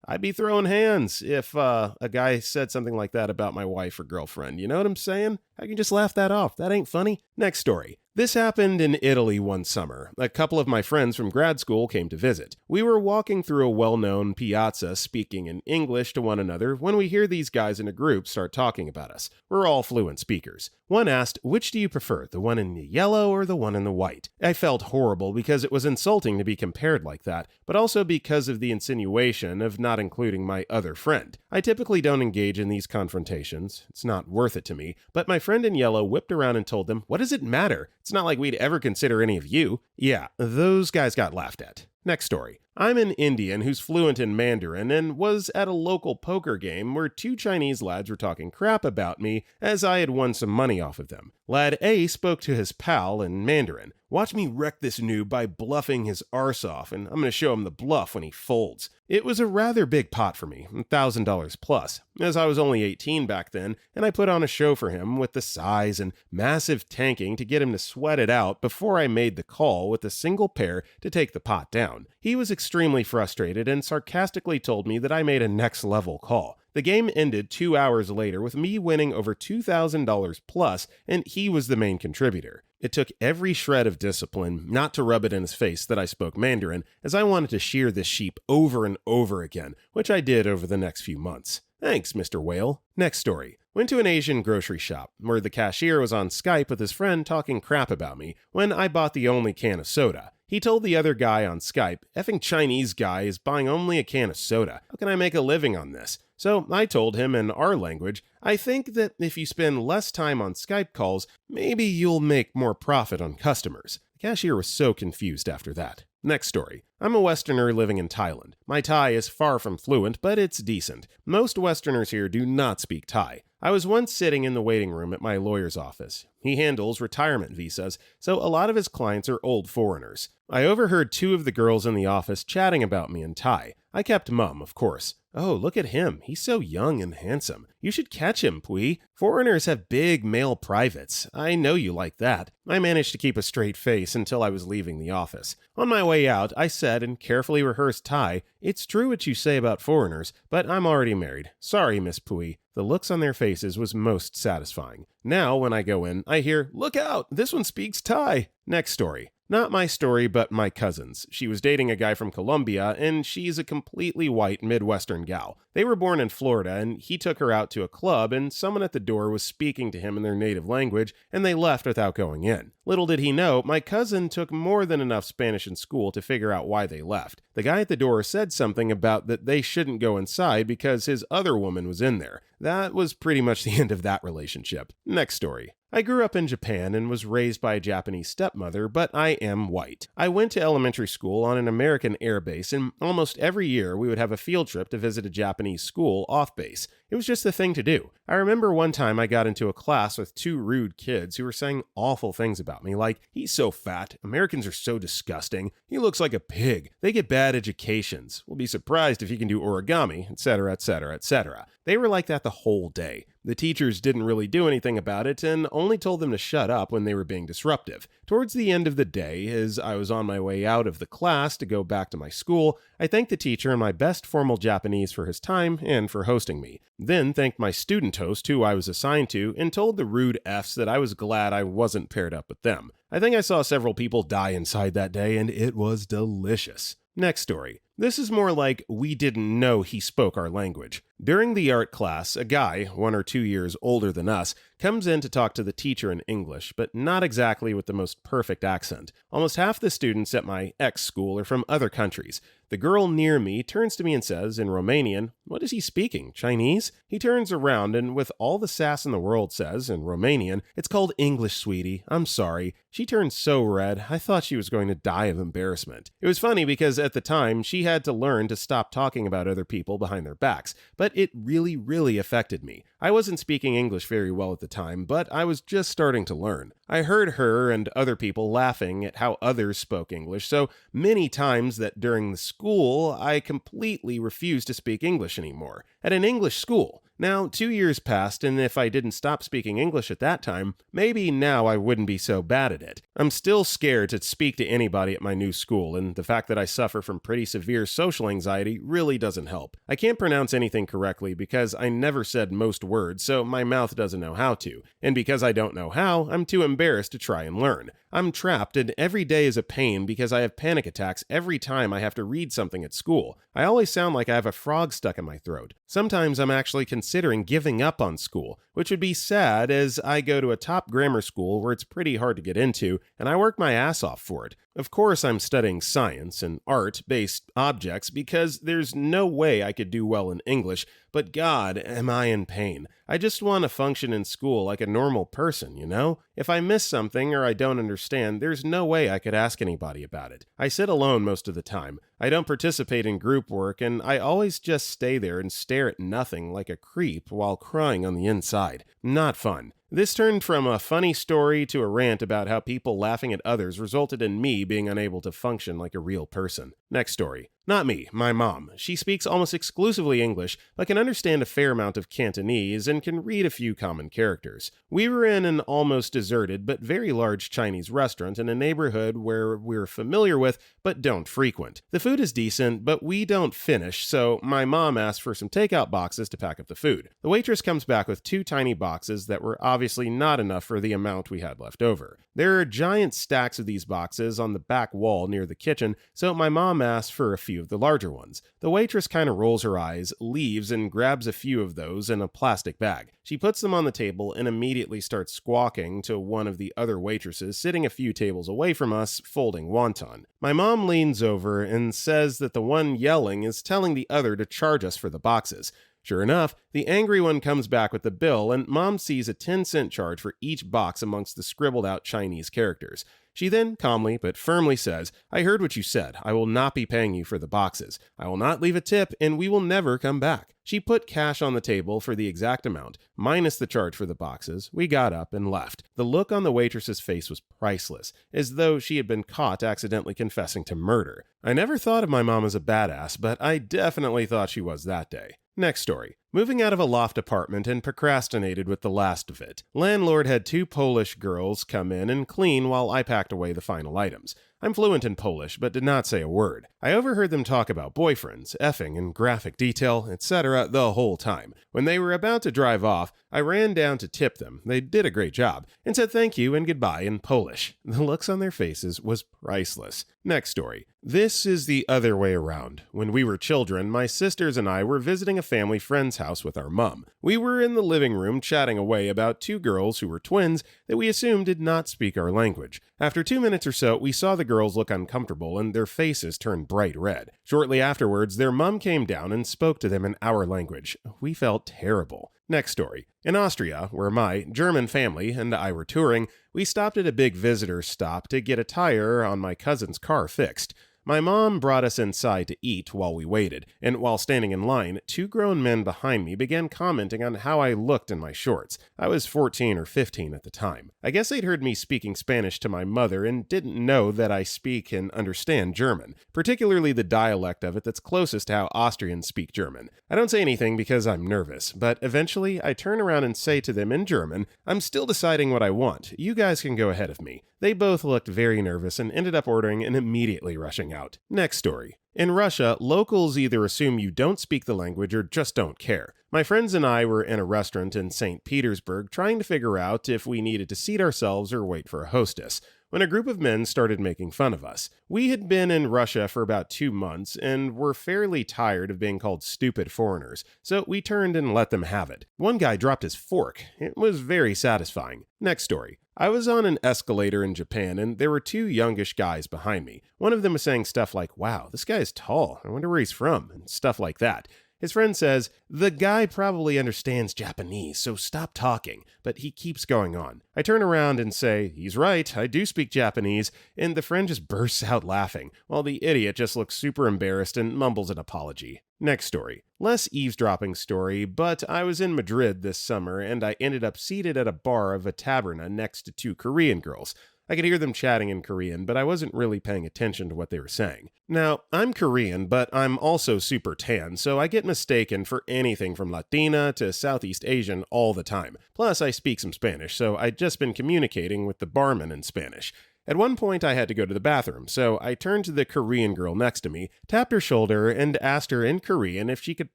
I'd be throwing hands if a guy said something like that about my wife or girlfriend. You know what I'm saying? I can just laugh that off. That ain't funny. Next story. This happened in Italy one summer. A couple of my friends from grad school came to visit. We were walking through a well-known piazza speaking in English to one another when we hear these guys in a group start talking about us. We're all fluent speakers. One asked, "Which do you prefer, the one in the yellow or the one in the white?" I felt horrible because it was insulting to be compared like that, but also because of the insinuation of not including my other friend. I typically don't engage in these confrontations. It's not worth it to me, but my friend in yellow whipped around and told them, "What does it matter? It's not like we'd ever consider any of you." Yeah, those guys got laughed at. Next story. I'm an Indian who's fluent in Mandarin and was at a local poker game where two Chinese lads were talking crap about me as I had won some money off of them. Lad A spoke to his pal in Mandarin. Watch me wreck this noob by bluffing his arse off, and I'm going to show him the bluff when he folds. It was a rather big pot for me, $1,000 plus, as I was only 18 back then, and I put on a show for him with the size and massive tanking to get him to sweat it out before I made the call with a single pair to take the pot down. He was extremely frustrated and sarcastically told me that I made a next-level call. The game ended 2 hours later with me winning over $2,000 plus, and he was the main contributor. It took every shred of discipline not to rub it in his face that I spoke Mandarin, as I wanted to shear this sheep over and over again, which I did over the next few months. Thanks, Mr. Whale. Next story. Went to an Asian grocery shop, where the cashier was on Skype with his friend talking crap about me when I bought the only can of soda. He told the other guy on Skype, "Effing Chinese guy is buying only a can of soda. How can I make a living on this?" So I told him in our language, "I think that if you spend less time on Skype calls, maybe you'll make more profit on customers." The cashier was so confused after that. Next story. I'm a Westerner living in Thailand. My Thai is far from fluent, but it's decent. Most Westerners here do not speak Thai. I was once sitting in the waiting room at my lawyer's office. He handles retirement visas, so a lot of his clients are old foreigners. I overheard two of the girls in the office chatting about me in Thai. I kept mum, of course. "Oh, look at him. He's so young and handsome. You should catch him, Pui. Foreigners have big male privates. I know you like that." I managed to keep a straight face until I was leaving the office. On my way out, I said in carefully rehearsed Thai, "It's true what you say about foreigners, but I'm already married. Sorry, Miss Pui." The looks on their faces was most satisfying. Now, when I go in, I hear, "Look out, this one speaks Thai." Next story. Not my story, but my cousin's. She was dating a guy from Colombia, and she's a completely white Midwestern gal. They were born in Florida, and he took her out to a club, and someone at the door was speaking to him in their native language, and they left without going in. Little did he know, my cousin took more than enough Spanish in school to figure out why they left. The guy at the door said something about that they shouldn't go inside because his other woman was in there. That was pretty much the end of that relationship. Next story. I grew up in Japan and was raised by a Japanese stepmother, but I am white. I went to elementary school on an American air base, and almost every year we would have a field trip to visit a Japanese school off base. It was just the thing to do. I remember one time I got into a class with two rude kids who were saying awful things about me, like, "He's so fat, Americans are so disgusting, he looks like a pig, they get bad educations, we'll be surprised if he can do origami," etc., etc., etc. They were like that the whole day. The teachers didn't really do anything about it and only told them to shut up when they were being disruptive. Towards the end of the day, as I was on my way out of the class to go back to my school, I thanked the teacher in my best formal Japanese for his time and for hosting me. Then thanked my student host, who I was assigned to, and told the rude Fs that I was glad I wasn't paired up with them. I think I saw several people die inside that day, and it was delicious. Next story. This is more like we didn't know he spoke our language. During the art class, a guy, 1 or 2 years older than us, comes in to talk to the teacher in English, but not exactly with the most perfect accent. Almost half the students at my ex-school are from other countries. The girl near me turns to me and says, in Romanian, "What is he speaking, Chinese?" He turns around and with all the sass in the world says, in Romanian, "It's called English, sweetie. I'm sorry." She turned so red, I thought she was going to die of embarrassment. It was funny because at the time, she had to learn to stop talking about other people behind their backs, but it really affected me. I wasn't speaking English very well at the time, but I was just starting to learn. I heard her and other people laughing at how others spoke English so many times that during the school, I completely refused to speak English anymore. At an English school. Now, 2 years passed, and if I didn't stop speaking English at that time, maybe now I wouldn't be so bad at it. I'm still scared to speak to anybody at my new school, and the fact that I suffer from pretty severe social anxiety really doesn't help. I can't pronounce anything correctly because I never said most words, so my mouth doesn't know how to. And because I don't know how, I'm too embarrassed to try and learn. I'm trapped, and every day is a pain because I have panic attacks every time I have to read something at school. I always sound like I have a frog stuck in my throat. Sometimes I'm actually considering giving up on school, which would be sad as I go to a top grammar school where it's pretty hard to get into, and I work my ass off for it. Of course, I'm studying science and art-based objects because there's no way I could do well in English, but God, am I in pain. I just want to function in school like a normal person, you know? If I miss something or I don't understand, there's no way I could ask anybody about it. I sit alone most of the time. I don't participate in group work, and I always just stay there and stare at nothing like a creep while crying on the inside. Not fun. This turned from a funny story to a rant about how people laughing at others resulted in me being unable to function like a real person. Next story. Not me, my mom. She speaks almost exclusively English, but can understand a fair amount of Cantonese and can read a few common characters. We were in an almost deserted but very large Chinese restaurant in a neighborhood where we're familiar with but don't frequent. The food is decent, but we don't finish, so my mom asked for some takeout boxes to pack up the food. The waitress comes back with 2 tiny boxes that were obviously not enough for the amount we had left over. There are giant stacks of these boxes on the back wall near the kitchen, so my mom asked for a few of the larger ones. The waitress kind of rolls her eyes, leaves, and grabs a few of those in a plastic bag. She puts them on the table and immediately starts squawking to one of the other waitresses sitting a few tables away from us, folding wonton. My mom leans over and says that the one yelling is telling the other to charge us for the boxes. Sure enough, the angry one comes back with the bill, and Mom sees a 10-cent charge for each box amongst the scribbled-out Chinese characters. She then calmly but firmly says, "I heard what you said. I will not be paying you for the boxes. I will not leave a tip, and we will never come back." She put cash on the table for the exact amount, minus the charge for the boxes. We got up and left. The look on the waitress's face was priceless, as though she had been caught accidentally confessing to murder. I never thought of my mom as a badass, but I definitely thought she was that day. Next story. Moving out of a loft apartment and procrastinated with the last of it. Landlord had 2 Polish girls come in and clean while I packed away the final items. I'm fluent in Polish, but did not say a word. I overheard them talk about boyfriends, effing, and graphic detail, etc. the whole time. When they were about to drive off, I ran down to tip them. They did a great job, and said thank you and goodbye in Polish. The looks on their faces was priceless. Next story. This is the other way around. When we were children, my sisters and I were visiting a family friend's house with our mom. We were in the living room chatting away about 2 girls who were twins that we assumed did not speak our language. After 2 minutes or so, we saw the girls look uncomfortable and their faces turn bright red. Shortly afterwards, their mom came down and spoke to them in our language. We felt terrible. Next story. In Austria, where my German family and I were touring, we stopped at a big visitor stop to get a tire on my cousin's car fixed. My mom brought us inside to eat while we waited, and while standing in line, 2 grown men behind me began commenting on how I looked in my shorts. I was 14 or 15 at the time. I guess they'd heard me speaking Spanish to my mother and didn't know that I speak and understand German, particularly the dialect of it that's closest to how Austrians speak German. I don't say anything because I'm nervous, but eventually I turn around and say to them in German, "I'm still deciding what I want. You guys can go ahead of me." They both looked very nervous and ended up ordering and immediately rushing out. Next story. In Russia, locals either assume you don't speak the language or just don't care. My friends and I were in a restaurant in St. Petersburg trying to figure out if we needed to seat ourselves or wait for a hostess, when a group of men started making fun of us. We had been in Russia for about 2 months and were fairly tired of being called stupid foreigners, so we turned and let them have it. One guy dropped his fork. It was very satisfying. Next story. I was on an escalator in Japan, and there were 2 youngish guys behind me. One of them was saying stuff like, "Wow, this guy is tall. I wonder where he's from," and stuff like that. His friend says, "The guy probably understands Japanese, so stop talking," but he keeps going on. I turn around and say, "He's right, I do speak Japanese," and the friend just bursts out laughing, while the idiot just looks super embarrassed and mumbles an apology. Next story. Less eavesdropping story, but I was in Madrid this summer and I ended up seated at a bar of a taberna next to 2 Korean girls. I could hear them chatting in Korean, but I wasn't really paying attention to what they were saying. Now, I'm Korean, but I'm also super tan, so I get mistaken for anything from Latina to Southeast Asian all the time. Plus, I speak some Spanish, so I'd just been communicating with the barman in Spanish. At one point, I had to go to the bathroom, so I turned to the Korean girl next to me, tapped her shoulder, and asked her in Korean if she could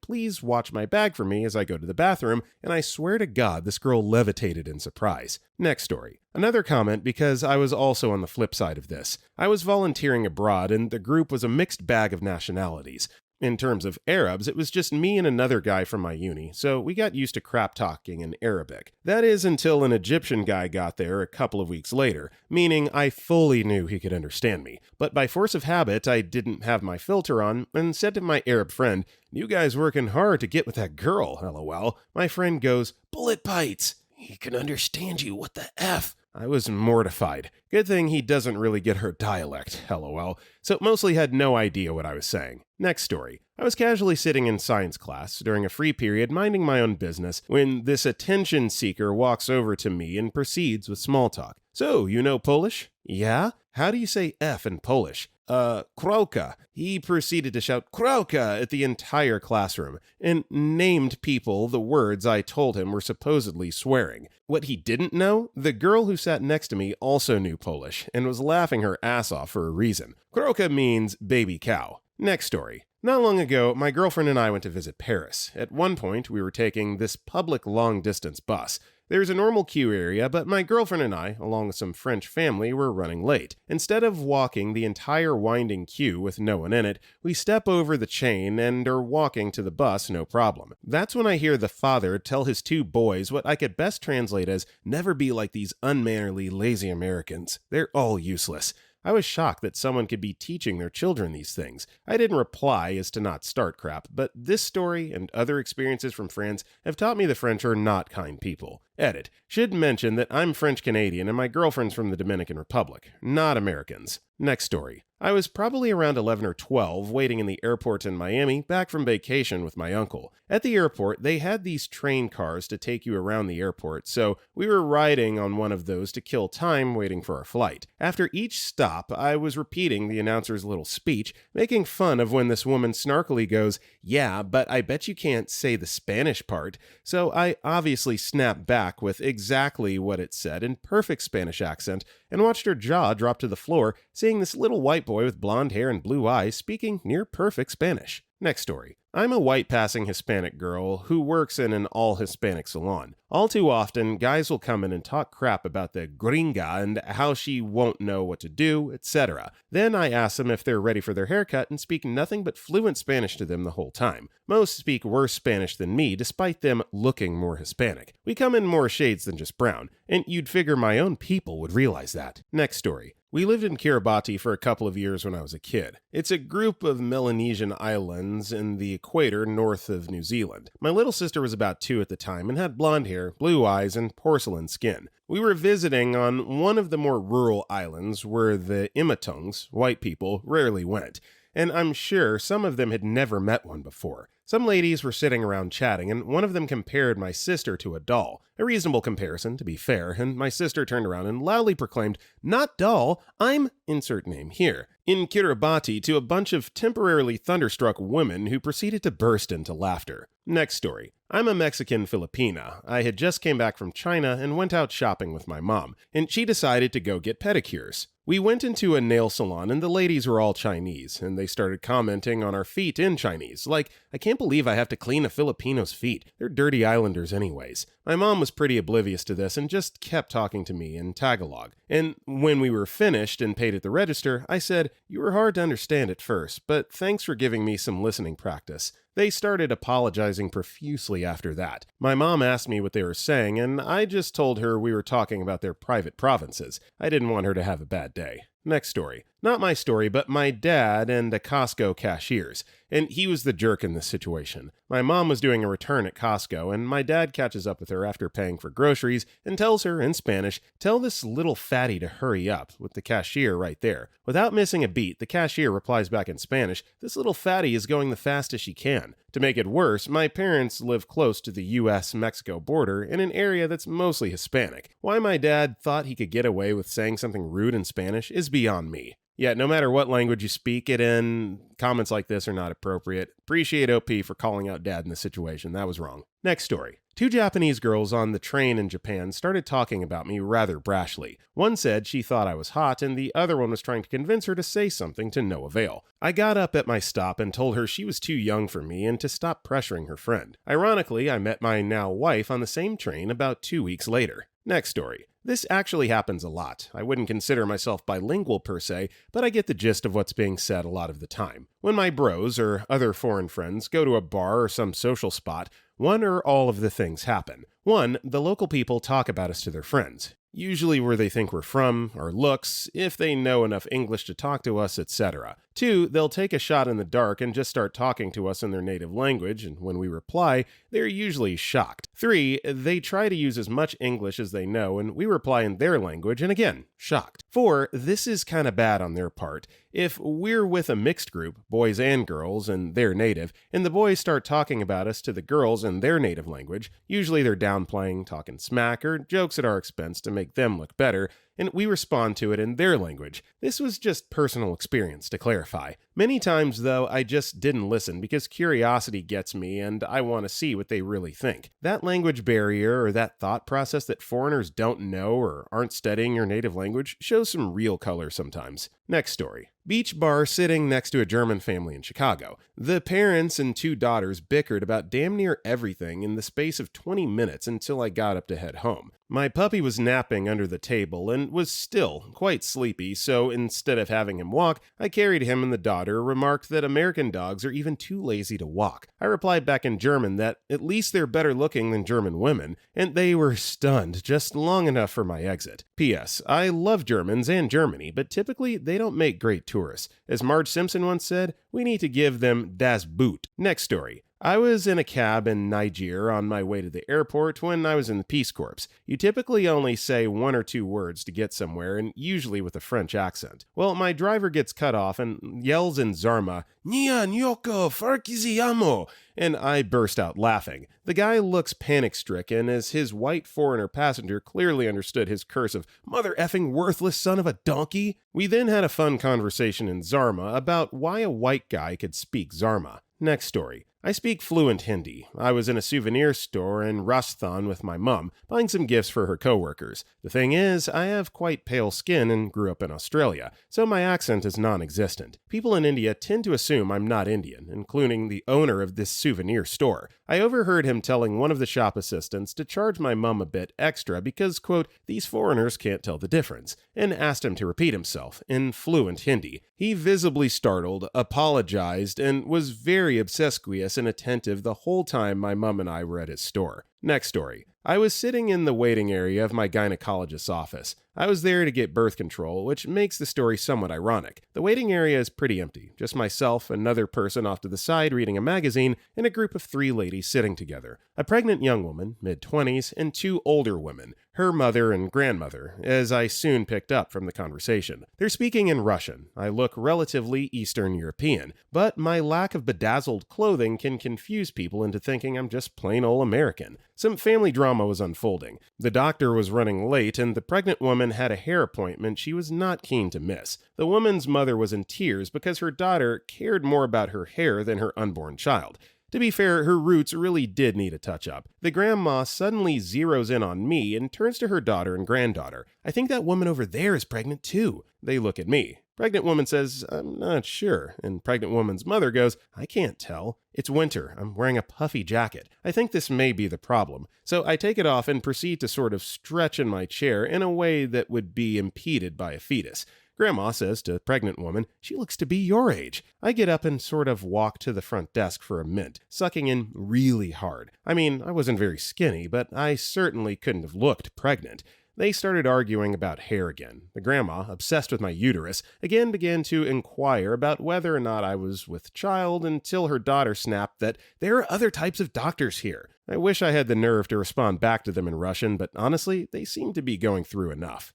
please watch my bag for me as I go to the bathroom, and I swear to God, this girl levitated in surprise. Next story. Another comment because I was also on the flip side of this. I was volunteering abroad, and the group was a mixed bag of nationalities. In terms of Arabs, it was just me and another guy from my uni, so we got used to crap talking in Arabic. That is until an Egyptian guy got there a couple of weeks later, meaning I fully knew he could understand me. But by force of habit, I didn't have my filter on and said to my Arab friend, "You guys working hard to get with that girl, lol." My friend goes, "Bullet bites! He can understand you, what the F?" I was mortified. Good thing he doesn't really get her dialect, lol. So mostly had no idea what I was saying. Next story. I was casually sitting in science class during a free period minding my own business when this attention seeker walks over to me and proceeds with small talk. "So, you know Polish?" "Yeah? How do you say F in Polish?" Krauka." He proceeded to shout "Krauka" at the entire classroom, and named people the words I told him were supposedly swearing. What he didn't know, the girl who sat next to me also knew Polish, and was laughing her ass off for a reason. Krauka means baby cow. Next story. Not long ago, my girlfriend and I went to visit Paris. At one point, we were taking this public long-distance bus. There's a normal queue area, but my girlfriend and I, along with some French family, were running late. Instead of walking the entire winding queue with no one in it, we step over the chain and are walking to the bus no problem. That's when I hear the father tell his two boys what I could best translate as, "Never be like these unmannerly, lazy Americans. They're all useless." I was shocked that someone could be teaching their children these things. I didn't reply as to not start crap, but this story and other experiences from France have taught me the French are not kind people. Edit. Should mention that I'm French-Canadian and my girlfriend's from the Dominican Republic, not Americans. Next story. I was probably around 11 or 12, waiting in the airport in Miami, back from vacation with my uncle. At the airport, they had these train cars to take you around the airport, so we were riding on one of those to kill time waiting for our flight. After each stop, I was repeating the announcer's little speech, making fun of when this woman snarkily goes, "Yeah, but I bet you can't say the Spanish part." So I obviously snapped back with exactly what it said in perfect Spanish accent, and watched her jaw drop to the floor, seeing this little white boy with blonde hair and blue eyes speaking near perfect Spanish. Next story. I'm a white-passing Hispanic girl who works in an all-Hispanic salon. All too often, guys will come in and talk crap about the gringa and how she won't know what to do, etc. Then I ask them if they're ready for their haircut and speak nothing but fluent Spanish to them the whole time. Most speak worse Spanish than me, despite them looking more Hispanic. We come in more shades than just brown, and you'd figure my own people would realize that. Next story. We lived in Kiraabati for a couple of years when I was a kid. It's a group of Melanesian islands in the equator north of New Zealand. My little sister was about 2 at the time and had blonde hair, blue eyes, and porcelain skin. We were visiting on one of the more rural islands where the Imatungs, white people, rarely went. And I'm sure some of them had never met one before. Some ladies were sitting around chatting, and one of them compared my sister to a doll. A reasonable comparison, to be fair, and my sister turned around and loudly proclaimed, "Not doll, I'm," insert name here, in Kiraabati to a bunch of temporarily thunderstruck women who proceeded to burst into laughter. Next story. I'm a Mexican Filipina. I had just came back from China and went out shopping with my mom, and she decided to go get pedicures. We went into a nail salon and the ladies were all Chinese, and they started commenting on our feet in Chinese, like, "I can't believe I have to clean a Filipino's feet. They're dirty islanders anyways." My mom was pretty oblivious to this and just kept talking to me in Tagalog. And when we were finished and paid at the register, I said, "You were hard to understand at first, but thanks for giving me some listening practice." They started apologizing profusely after that. My mom asked me what they were saying, and I just told her we were talking about their private provinces. I didn't want her to have a bad day. Next story. Not my story, but my dad and a Costco cashier's, and he was the jerk in this situation. My mom was doing a return at Costco, and my dad catches up with her after paying for groceries and tells her in Spanish, "Tell this little fatty to hurry up," with the cashier right there. Without missing a beat, the cashier replies back in Spanish, "This little fatty is going the fastest she can." To make it worse, my parents live close to the US-Mexico border in an area that's mostly Hispanic. Why my dad thought he could get away with saying something rude in Spanish is beyond me. Yeah, no matter what language you speak it in, comments like this are not appropriate. Appreciate OP for calling out dad in this situation. That was wrong. Next story. 2 Japanese girls on the train in Japan started talking about me rather brashly. One said she thought I was hot, and the other one was trying to convince her to say something to no avail. I got up at my stop and told her she was too young for me and to stop pressuring her friend. Ironically, I met my now wife on the same train about 2 weeks later. Next story. This actually happens a lot. I wouldn't consider myself bilingual per se, but I get the gist of what's being said a lot of the time. When my bros or other foreign friends go to a bar or some social spot, one or all of the things happen. One, the local people talk about us to their friends, usually where they think we're from, our looks, if they know enough English to talk to us, etc. Two, they'll take a shot in the dark and just start talking to us in their native language, and when we reply, they're usually shocked. Three, they try to use as much English as they know, and we reply in their language, and again, shocked. Four, this is kinda bad on their part. If we're with a mixed group, boys and girls, and they're native, and the boys start talking about us to the girls in their native language, usually they're downplaying, talking smack, or jokes at our expense to make them look better, and we respond to it in their language. This was just personal experience, to clarify. Many times, though, I just didn't listen because curiosity gets me and I want to see what they really think. That language barrier or that thought process that foreigners don't know or aren't studying your native language shows some real color sometimes. Next story. Beach bar sitting next to a German family in Chicago. The parents and two daughters bickered about damn near everything in the space of 20 minutes until I got up to head home. My puppy was napping under the table and was still quite sleepy, so instead of having him walk, I carried him, and the daughter remarked that American dogs are even too lazy to walk. I replied back in German that at least they're better looking than German women, and they were stunned just long enough for my exit. P.S. I love Germans and Germany, but typically they don't make great tourists. As Marge Simpson once said, we need to give them das Boot. Next story. I was in a cab in Niger on my way to the airport when I was in the Peace Corps. You typically only say one or two words to get somewhere, and usually with a French accent. Well, my driver gets cut off and yells in Zarma, "Nia Nyoko Farkiziyamo!" and I burst out laughing. The guy looks panic-stricken as his white foreigner passenger clearly understood his curse of "mother effing worthless son of a donkey." We then had a fun conversation in Zarma about why a white guy could speak Zarma. Next story. I speak fluent Hindi. I was in a souvenir store in Rajasthan with my mum, buying some gifts for her coworkers. The thing is, I have quite pale skin and grew up in Australia, so my accent is non-existent. People in India tend to assume I'm not Indian, including the owner of this souvenir store. I overheard him telling one of the shop assistants to charge my mum a bit extra because, quote, these foreigners can't tell the difference, and asked him to repeat himself in fluent Hindi. He visibly startled, apologized, and was very obsequious and attentive the whole time my mum and I were at his store. Next story. I was sitting in the waiting area of my gynecologist's office. I was there to get birth control, which makes the story somewhat ironic. The waiting area is pretty empty, just myself, another person off to the side reading a magazine, and a group of 3 ladies sitting together. A pregnant young woman, mid-20s, and 2 older women, her mother and grandmother, as I soon picked up from the conversation. They're speaking in Russian. I look relatively Eastern European, but my lack of bedazzled clothing can confuse people into thinking I'm just plain old American. Some family drama was unfolding. The doctor was running late, and the pregnant woman had a hair appointment she was not keen to miss. The woman's mother was in tears because her daughter cared more about her hair than her unborn child. To be fair, her roots really did need a touch-up. The grandma suddenly zeroes in on me and turns to her daughter and granddaughter. I think that woman over there is pregnant too. They look at me. Pregnant woman says, I'm not sure. And pregnant woman's mother goes, I can't tell. It's winter. I'm wearing a puffy jacket. I think this may be the problem. So I take it off and proceed to sort of stretch in my chair in a way that would be impeded by a fetus. Grandma says to pregnant woman, she looks to be your age. I get up and sort of walk to the front desk for a mint, sucking in really hard. I mean, I wasn't very skinny, but I certainly couldn't have looked pregnant. They started arguing about hair again. The grandma, obsessed with my uterus, again began to inquire about whether or not I was with child until her daughter snapped that there are other types of doctors here. I wish I had the nerve to respond back to them in Russian, but honestly, they seem to be going through enough.